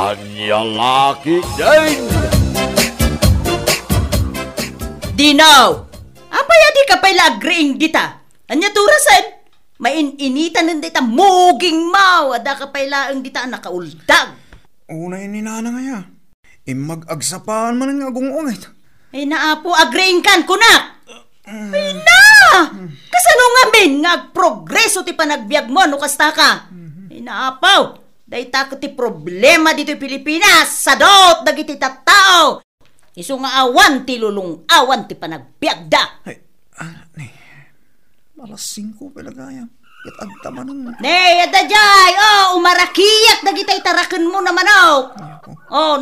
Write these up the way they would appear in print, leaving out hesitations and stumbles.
Anyang laki din! Dinaw! Apaya di ka pala agreeing dita. Anya turasan? Main-initan ng dita muging mau. Ada ka pala ang dita nakauldag. Una yun ni Nana nga ya. Mag-agsapaan man ang agong ungit. Ay naapo, agreeing kan, kunak! Ay na! Kasano nga min nga progreso ti panagbiag mo, no kasta ka? Ay naapaw! Dahil tako ti problema dito yung Pilipinas, sadot dagiti tattao. Iso nga awan ti lulong awan ti panagbiag da. Ay, alas 5 palagayang. At agtama nun. Nay, adajay! Umarakiyak dagitay tarakan mo naman,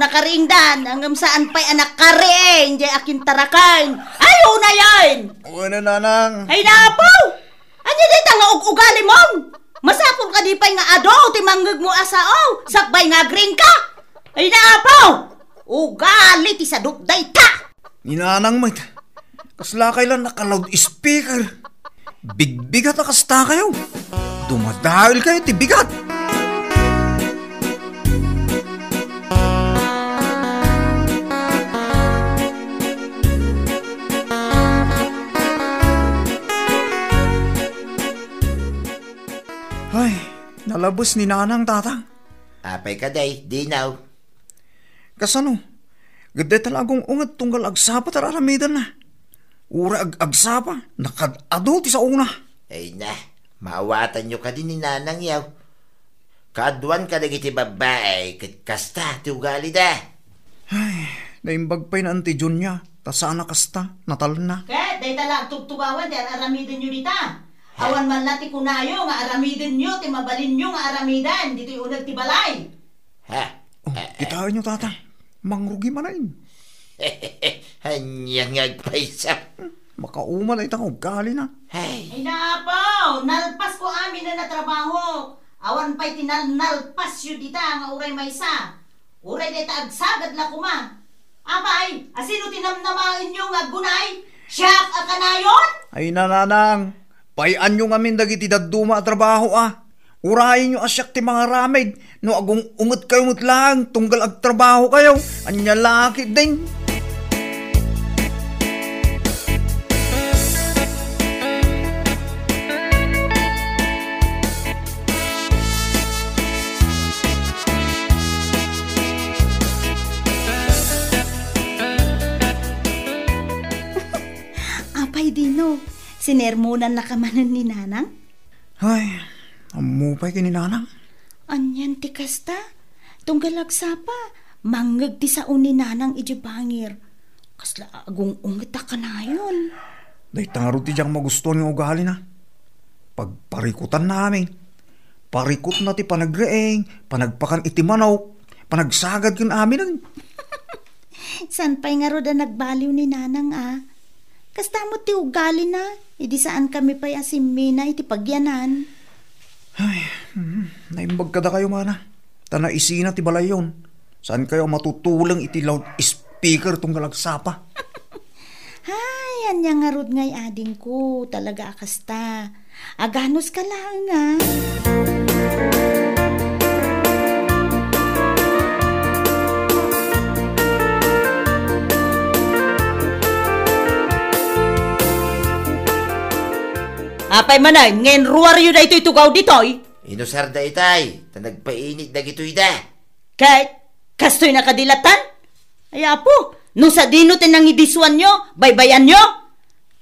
nakaringdan. Hanggang saan pa'y anak kare, hindi akin tarakan. Ayaw na yan! Una, Nanang. Ay, napaw! Anya day nga ugali mo? Masapol ka di pa'y nga ado, timanggag mo asao. Sakbay nga green ka. Ay, napaw! Ugali ti sadok day ta! Ni Nanang, mate. Kaslakay lang naka-loud speaker. Bigbigat na kasta kayo. Dumadahil kayo, tibigat. Ay, nalabos ni Nanang tatang. Apay ka day, Dinaw. Kasano? Gade talagong ungat tunggal agsapa tararamidan na. Ura agsapa, nakadado ti sa una. Ay na, maawatan nyo ka din ni Nanang yaw. Kaadwan ka lagi ti babae, kasta ti ugali da. Ay, naimbag pa'y na anti John niya. Tasana kasta, natal na. Kaya, day tala tugtugawan, di aramidin nyo dita. Awan man na ti kunayo, nga aramidin nyo, ti mabalin nyo nga aramidan, dito'y unag ti balay. Ha? Kitaan nyo tata, mangrugi manain. Hanyang agpaisa. Makauman ay itang ugali na. Ay napaw, nalpas ko amin na natrabaho. Awan pa'y tinalpas yun dita, nga uray maysa. Uray dita agsagad na kuma. Apay, asino tinamnamain nyo nga gunay? Siyak akanayon? Ay Nanang, payan nyo ngamin dagiti daduma trabaho Urayin nyo asyak ti mga ramid. No agong ungot kayo lang, tunggal agtrabaho kayo. Anya laki din. Apay Dino, sinermonan na kamanan ni Nanang? Ay, amupay kini Nanang. Anyan ti kasta, tunggal agsapa, manggag ti sao ni Nanang ijibangir. Kasla agong ungita ka na yun. Day tangaro ti diyang magustuhan ng ugali na. Pagparikutan namin. Parikot na ti panagreeng, panagpakan iti manok, panagsagad yun amin. San pa'y nga roda nagbaliw ni Nanang Kasta mo ti ugali na, idi saan kami pa'y asimina iti pagyanan. Ay, naimbag kada kayo mana. Tanaisina ti balayon. Saan kayo matutulang iti loud speaker tong galagsapa? Ay, anya nga rod ngay ading ko. Talaga akasta. Aganos ka lang Apay manay, ngayon ruwar yun na ito'y tugaw dito'y. Inusar da itay, tanagpainit da gito'y da. Kahit, kasto'y nakadilatan? Ay apo, no sa dino tinang idiswan nyo, baybayan nyo?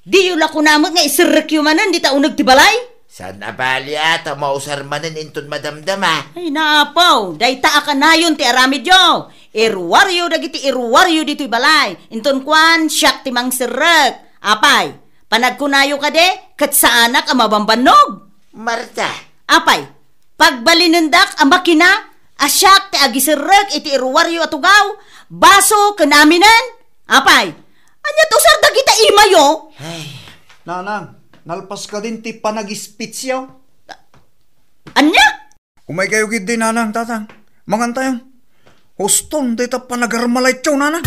Di yun ako namot nga isirek yung manan, di taong nagtibalay? Saan abali ata, mausar manan inton madamdama. Ay naapaw, day taa ka na yun ti aramid yo. Irwaryo dagiti irwaryo dito'y balay. Inton kwan, siyak ti mang sirek. Apay, panagkunayo ka de, kat sa anak ang mabambanog. Marta. Apay, pagbalinendak ang makina, asyak ti agisirek iti irwaryo atugaw, baso kanaminan. Apay, anya to sar dagita imayo. Ay. Nanang, nalpas ka din ti panagispitsyaw. Anya? Umay kayo gid din Nanang, tatang. Mangantayong. Huston, dito panagarmalay tiyaw, Nanang.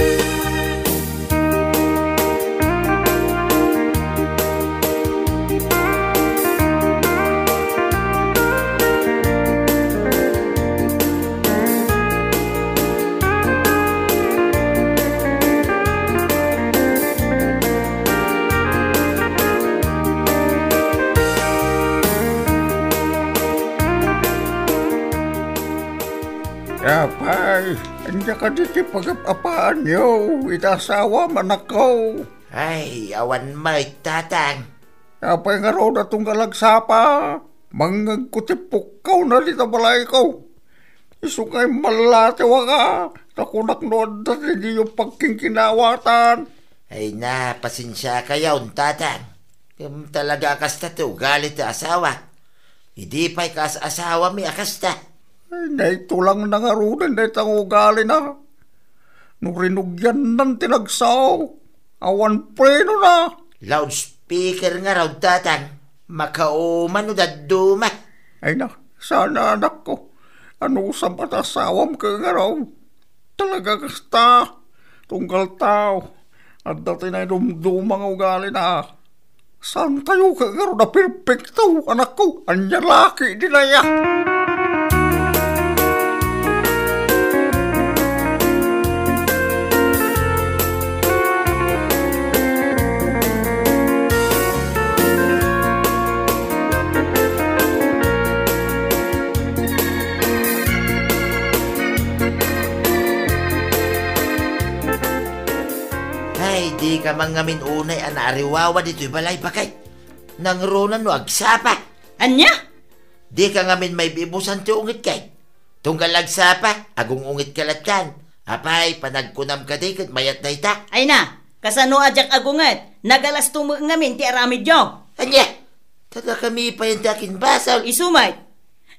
Kapay, anya ka diti pag-apaan niyo. Itasawa man ako. Ay, awan may tatang. Kapay nga raw na itong galagsapa. Mangagkutipukaw na dito balay ko. Isukay malatiwa ka. Nakunak noon na hindi yung pagkingkinawatan. Ay na, pasensya kayo, tatang. Talaga akasta to, galit na asawa. Hindi pa'y kas asawa may akasta. Ay, na ito lang nangarunan na itang ugali na. Nung rinugyan ng tinagsaw, awan preno na. Loudspeaker nga raw, tatang. Makauman o daduma. Ay na, sana anak ko. Ano sa matasawam ka nga raw? Talaga kasta. Tunggal tao. At dati na dumdumang ugali na. Saan tayo ka nga raw na perfecto, anak ko? Anya laki din na yan. Di ka mangamin unay anariwawa dito'y balay bakay. Nangrunan no agsapa. Anya? Di ka ngamin may bibusan ti ungit kay. Tunggal agsapa, agong ungit kalatkan. Apay, panagkunam ka di kat mayat na ita. Ay na, kasano ajak agungat. Nagalas tumag ngamin ti aramid nyo. Anya, tada kami pa yung dakin basal. Isumay,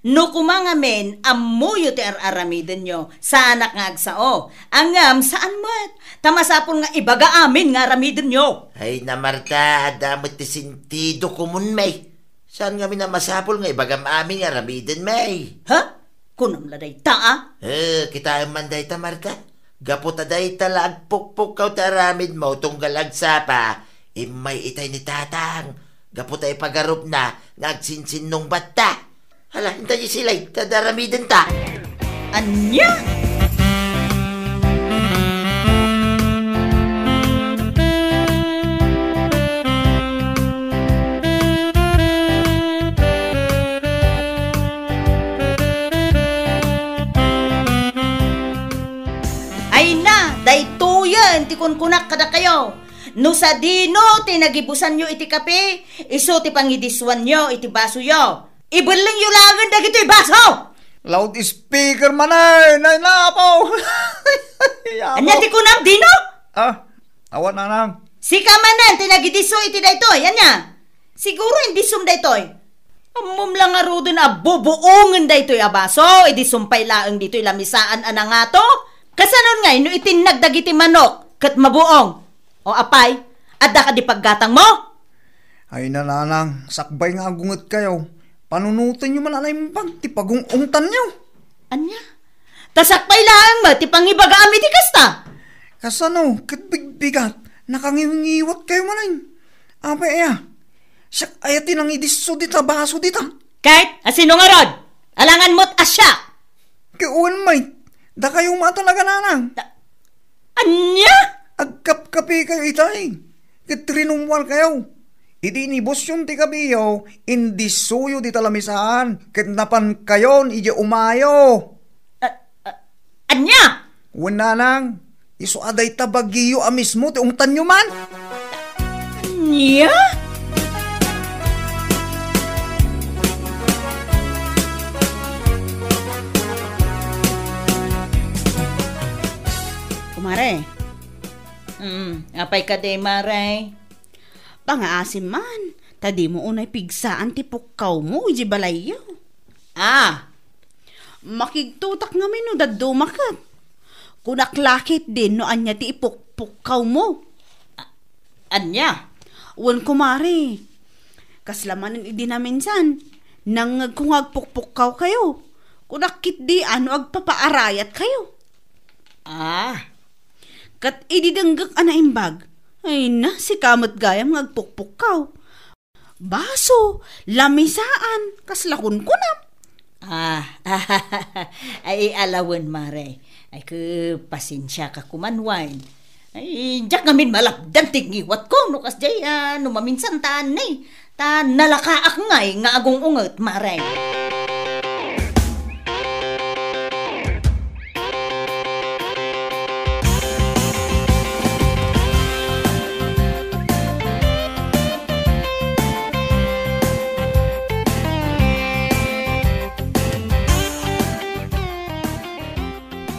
no kumangamin amuyo ti aramiden nyo sa anak nga agsao. Angam saan mat? Tamasapon nga ibaga amin nga aramiden nyo. Ay na Marta, adamot ti sintido kumun may. Saan nga minamasapol nga ibagam amin nga aramiden may? Ha? Kunam la day ta Kita man day ta Marta. Gaputa day ta lagpukpuk kaw ta aramid mo tunggal agsapa. Imay itay ni tatang. Gaputa ipagarup na nagsinsin nung bata. Hala, hintay niyo sila, tadaramidin ta. Anya? Ay na, daytoyan, ti kunkunak kada kayo. No sa dino, tinagibusan nyo iti kape, iso ti pangidiswan nyo iti baso yo. Ibaling yung langan na gito'y baso! Loudspeaker man ay, nainapaw. Anya ti kunam, dino? Awan na nang. Si kamanan, tinagidiso iti daytoy, anya? Siguro hindi sum daytoy. Amom lang nga rudo na bubuungan daytoy abaso, iti sumpay laang dito'y lamisaan anang nga to. Kasanon nga, no itinagdagiti manok, kat mabuong. O apay, adda ka di paggatang mo? Ay nananang, sakbay nga agungat kayo. Panunutin nyo man anay mo pag tipagungungtan nyo. Anya? Tasakpay lang mo, tipangibaga ami di kasta. Kasano, katbigbigat, nakangiwiwat kayo manay. Abay siyak ayatin ang idiso dita, baso dita. Kahit, asino nga rod? Alangan mo't asya. Kiuwan may, da kayo matalaga nanang. Anya? Agkap-kapi kayo itay. Kitrinumwal kayo. Idi inibos yung tikabiyo, indisuyo di talamisaan. Kitnapan kayon, iji umayo. Anya? Wala nang, iso aday tabagiyo amismo, ti ungtan nyo man. Anya? Kumare. Apay ka de, Maray. Pangaasim man, tadi mo unay pigsaan ti pukkaw mo, iji balayo. Makigtutak nga no daddo makat. Kunaklakit din no anya ti ipukpukkaw mo. Anya? Wan kumari. Kaslamanin idi na minsan, nang kung agpukpukkaw kayo. Kunakit di ano agpapaarayat kayo. Kat idi danggak anaimbag. Ay na, si kamot gayam ngagpukpukkaw. Baso, lamisaan, kaslakon kunam. Ay alawan, Mare. Ay pasensya ka kumanwain. Ay, diyak ngamin malapdan tingiwat ko. No kas jay, no maminsan taan na ta nalakaak ngay nga agong unget, Mare.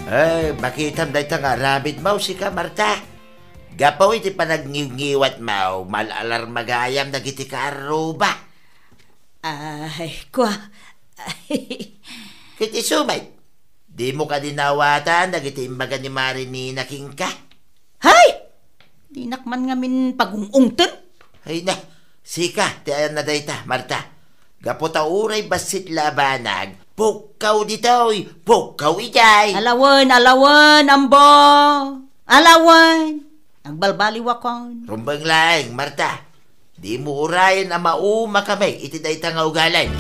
Ay, makitam day ta nga rabbit mau si ka, Marta. Gapaw iti panagniw-ngiwat mau, malalar magayam na giti ka aruba. Ay, kwa. Kiti sumay, di mo ka dinawatan na giti imbaga ni Marinina King ka. Hay! Di nakman ngamin pagungungten. Ay na, sika, ti ayan na day ta, Marta. Gaputa uray basit labanag, pukaw ditoy, pukaw ijay. Alawan, ambo. Alawan. Agbalbaliwakon. Rumbang laing, Marta. Di mo urayan na mauma kami, iti day ta nga ugalay.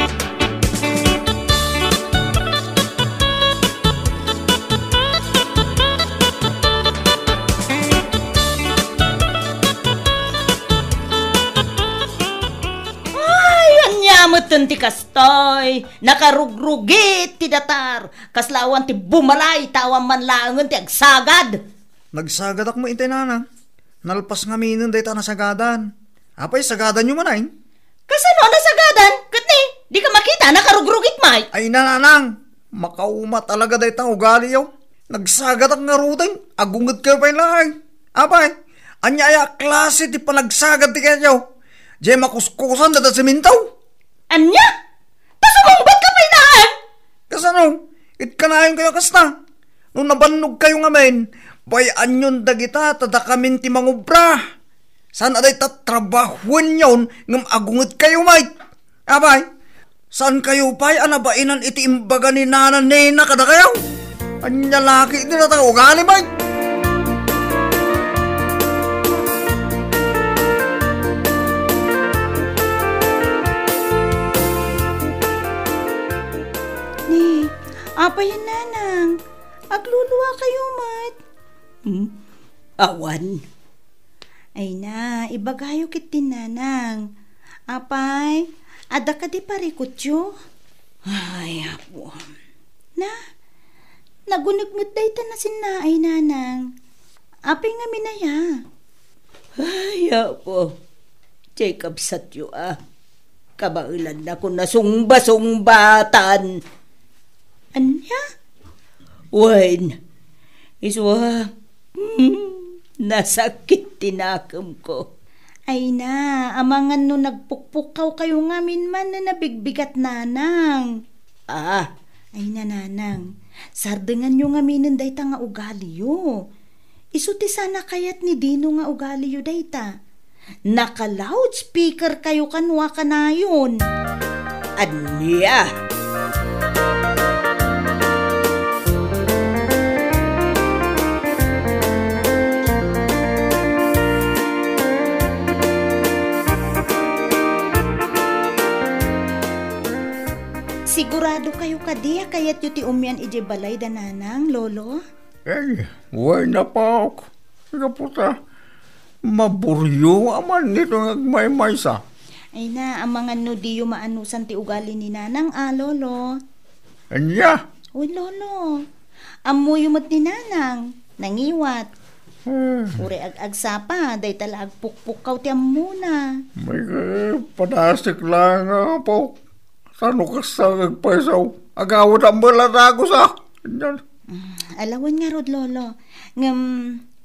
Yamutan ti kastoy, nakarugrugit ti datar, kaslawan ti bumalay, tawang manlangan ti agsagad. Nagsagad ako mo intay nanang. Nalpas nga minun day ta nasagadan. Apay, sagadan nyo manayin. Kasano nasagadan? Katni, di ka makita, nakarugrugit may. Ay nanang, makauma talaga day ta ugali yaw. Nagsagad ak nga rutay, agungad kayo pa lang. Apay, anyaya klase ti panagsagad ti kayo. Diyan makuskusan dada simintaw. Anya? Pasumungbat ka pa inaan? Kasano? Itkanahin kayo kasta. Nung nabannog kayo nga men, bayaan yun dagita, tada kamin ti mangubra. Saan aday tatrabahuan yun, ngam agungit kayo, mate. Abay, saan kayo pa'y anabainan iti imbaga ni nanan nena kada kayo? Anya laki, di na tayo ugali, mate. Apa yan, nanang? Agluluwa kayo, mat. Awan. Ay na, ibagayo kit din, nanang. Apay, ada ka di parikot yo? Ay, apo. Na, nagunagmut day ta na sinaay, nanang. Apay nga minaya. Ay, apo. Jacob satyo, kabailan na ko na sungba-sungbatan. Anya? Wen, iswa, nasakit tinakam ko. Ay na, amangan no nagpukpukaw kayo ngamin man na nabigbigat nanang. Ay na nanang, sardengan nyo ngamin dayta nga ugali yo. Isuti sana kayat ni Dino nga ugali yo dayta. Naka-loudspeaker kayo kanwa ka na yun. Anya? Sigurado kayo kadiya kayat yu ti umyan ije balay dananang, lolo? Ay, way na pa ako. Sige puta, maburyo aman nito ngagmay-may sa. Ay na, amangan no di yu maanusan ti ugali ni nanang, lolo. Anya? Uy, lolo. Amoy umot ni nanang, nangiwat. Uri ag-agsapa, day tala agpukpukaw ti amuna. May padasik lang nga po. Sano ka sa nagpaisaw? Agawad ang balatago sa. Alawan nga rod, lolo.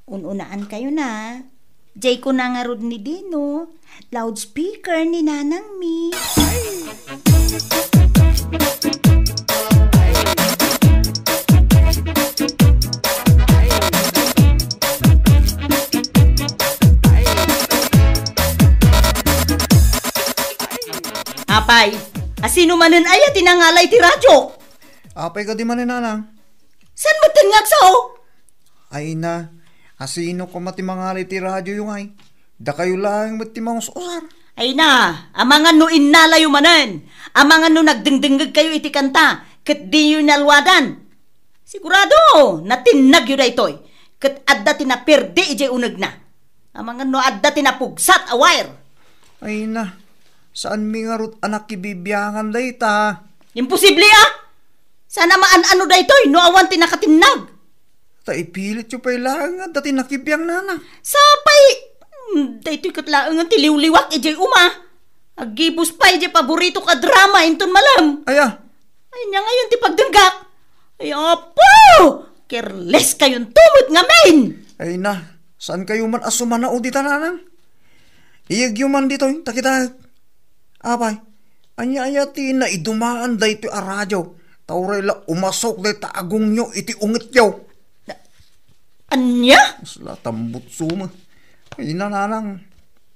Ununaan kayo na. Jay ko na nga rod ni Dino. Loudspeaker ni nanang mi. Apay, asino manen aya tinangalay ti radyo? Apay ka di man nanang. San mo tangag sa Ay na, asino ko matimangalay ti radyo yung ay. Da kayo lang matimang usar. Ay na, amangan no innalayo manen. Amangan no nagdingdingag kayo iti kanta. Ket di yun nalwadan. Sigurado, natinag yun na ito'y. Ket adda tinapirdi ije unag na. Amangan no adda tinapugsat a wire. Ay na, saan mi nga rut anak kibibiyangan day ta? Imposible Sana maan-ano da ito'y no awan tinakatinag. Ta ipilit yung pailangan dati nakibiyang nana. Sapay, da ito'y katlaangan tiliw-liwak ije uma. Agibus pa ije paborito ka drama inton malam. Aya. Ay niya ngayon ti pagdanggak. Ay apo! Careless kayong tumot nga men! Ay na, saan kayo man asuman na o di tananang? Iyagyo man dito, takita. Apay, anya-ayati na idumaan da ito aradyo. Tauray la umasok da ito agong nyo, iti ungit yaw. Anya? Masla tambut suma. Ay nananang,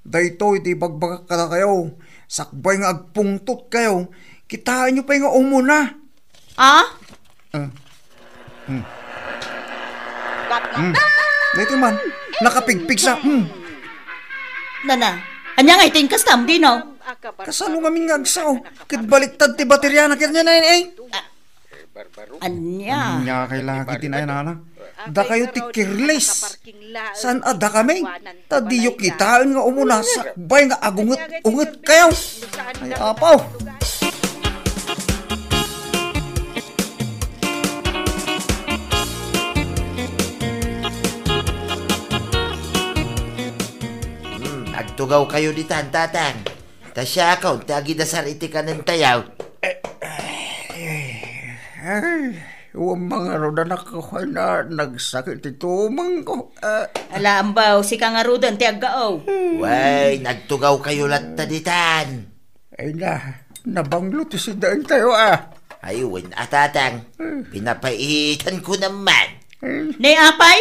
da ito iti bagbagak ka na kayo. Sakbay nga agpungtot kayo. Kitaan nyo pa nga umuna. Ah? Dito man, nakapigpig sa... Nana, anya nga iting kastam di no? Kasano nga ming agsaw? Kitbaliktad ti baterya na kanya na yun eh. Anya? Nya kailangan kitin ay nana. Da kayo ti careless. Saan ada kami? Tadiyo kitaan nga umuna. Sakbay nga agungot kayo. Ay apaw. Agtugaw kayo di tatang. Tasya ka, tagi dasar iti ka ng tayaw. Huwag mga roda na kakoy na nagsakit ito mang ko. Alam ba, si Kangarudan ti aggao. Way, nagtugaw kayo lataditan. Ay na, nabanglo ti si daan tayo Ayun, tatang. Pinapaitan ko naman. Ni apay?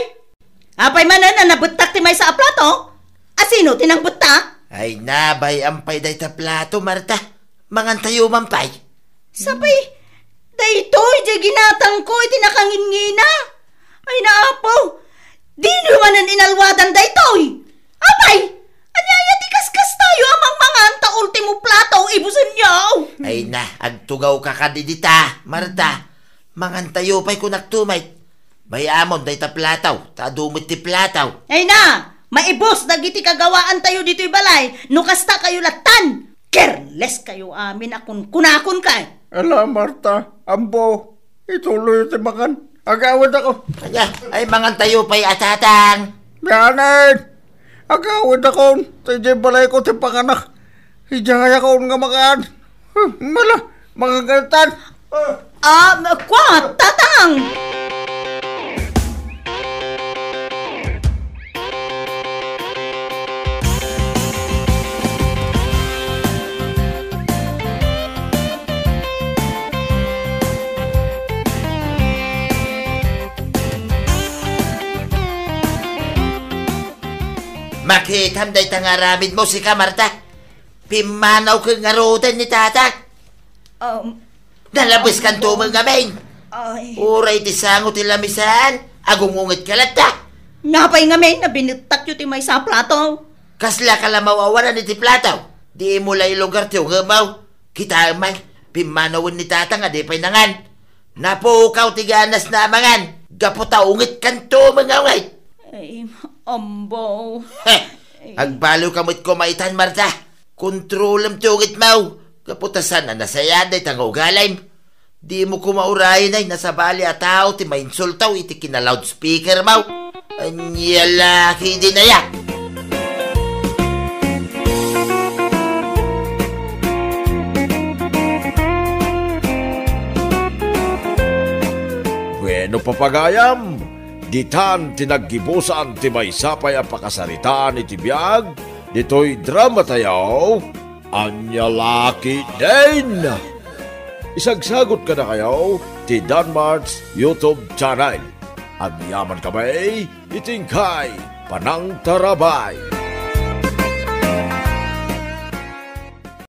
Apay manan na nabutak ti may sa aplato? Asino tinang butak? Ay nabay ampay day ta plato, Marta. Mangan tayo mampay. Sabay, daytoy, di ginatang ko, itinakangin-ngina. Ay naapaw, di naman inalwadan daytoy. Apay, anyaya ti kaskas tayo amang mga anta ultimo plato, ibusan niyaw. Ay na, agtugaw ka kadidita, Marta. Mangan tayo pa'y kunaktumay. Bayamon day ta plataw, tadumit ti plataw. Ay na, maibos, dagiti kagawaan tayo dito'y balay, nukasta kayo latan. Careless kayo amin akon kunakon kay. Ala Marta, ambo, ituloy ti makan. Agawad ako. Kanya, ay mangan tayo pa'y atatang. Yanin, agawad ako. Tijay balay ko ti panganak. Hijay ako nga makan. Mala, mga gantan. Kwa, tatang. Makitam day tangaramid mo si Marta. Pimanaw ka nga rodan ni tata. Nalabas kan tumang gamin. Uray ti sango ti lamisan. Agungungit ka lata. Napay nga may, nabinutak yu ti may sa plato. Kasla ka lang mawawalan ni ti plataw. Di mo lay lugar ti ungamaw. Kita man, pimanawin ni tata nga di pa'y nangan. Napukaw ti ganas na amangan. Gaputa ungit kan tumang ngaway. Ay, ambo. Agbalo kamot ko maitan, Marta. Kontrolam tungit mau. Kaputasan na nasayaday tang ugalim. Di mo kumaurayin ay nasa bali at tao ti mainsultaw iti kina loudspeaker mau. Anyalaki din na ya. Bueno papagayam, ditan tinaggibusan ti may sapay ang pakasaritaan iti biyag, dito'y drama tayaw, Anyalaki din! Isagsagot ka na kayo ti Danmar's YouTube channel. At yaman kamay, itingkay, panang tarabay.